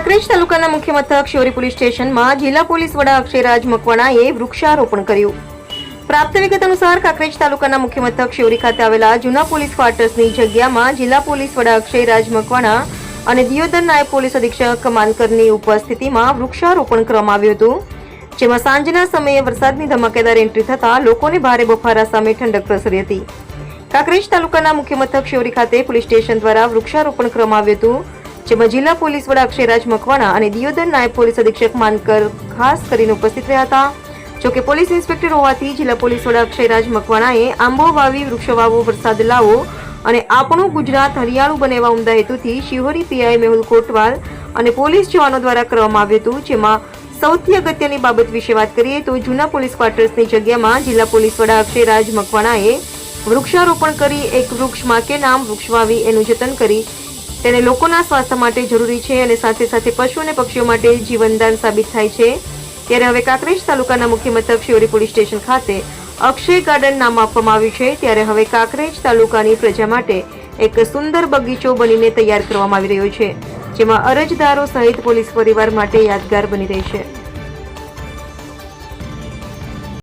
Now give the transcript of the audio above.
કાંકરેજ તાલુકાના મુખ્ય મથક શિહોરી પોલીસ સ્ટેશનમાં જિલ્લા પોલીસ વડા અક્ષયરાજ મકવાણાએ વૃક્ષારોપણ કર્યું. પ્રાપ્ત વિગત અનુસાર કાંકરેજ તાલુકાના મુખ્ય મથક શિહોરી ખાતે આવેલા જૂના પોલીસ ક્વાર્ટર્સની જગ્યામાં જિલ્લા પોલીસ વડા અક્ષયરાજ મકવાણા અને દિયોદર નાયબ પોલીસ અધિક્ષક માનકરની ઉપસ્થિતિમાં વૃક્ષારોપણ કરવામાં આવ્યું હતું, જેમાં સાંજના સમયે વરસાદની ધમાકેદાર એન્ટ્રી થતા લોકોને ભારે બફારા સામે ઠંડક પ્રસરી હતી. કાંકરેજ તાલુકાના મુખ્ય મથક શિહોરી ખાતે પોલીસ સ્ટેશન દ્વારા વૃક્ષારોપણ કરવામાં આવ્યું હતું, જેમાં જિલ્લા પોલીસ વડા અક્ષયરાજ મકવાણા અને દિયોદર નાયબ પોલીસ અધિક્ષક માનકર ખાસ કરીને ઉપસ્થિત રહ્યા હતા. જોકે પોલીસ ઇન્સ્પેક્ટર હોવાથી જિલ્લા પોલીસ વડા અક્ષયરાજ મકવાણાએ આંબો વાવી વૃક્ષો વાવો વરસાદ લાવો અને આપણું ગુજરાત હરિયાળું બને એવા ઉમદા હેતુથી શિહોરી પીઆઈ મેહુલ કોટવાલ અને પોલીસ જવાનો દ્વારા કરવામાં આવ્યું હતું. જેમાં સૌથી અગત્યની બાબત વિશે વાત કરીએ તો જૂના પોલીસ ક્વાર્ટર્સની જગ્યામાં જિલ્લા પોલીસ વડા અક્ષયરાજ મકવાણાએ વૃક્ષારોપણ કરી એક વૃક્ષ માં કે નામ વૃક્ષ વાવી એનું જતન કરી તેને લોકોના સ્વાસ્થ્ય માટે જરૂરી છે અને સાથે સાથે પશુ અને પક્ષીઓ માટે જીવનદાન સાબિત થાય છે. ત્યારે હવે કાંકરેજ તાલુકાના મુખ્ય મથક શિહોરી પોલીસ સ્ટેશન ખાતે અક્ષય ગાર્ડન નામ આપવામાં આવ્યું છે. ત્યારે હવે કાંકરેજ તાલુકાની પ્રજા માટે એક સુંદર બગીચો બનીને તૈયાર કરવામાં આવી રહ્યો છે, જેમાં અરજદારો સહિત પોલીસ પરિવાર માટે યાદગાર બની રહી છે.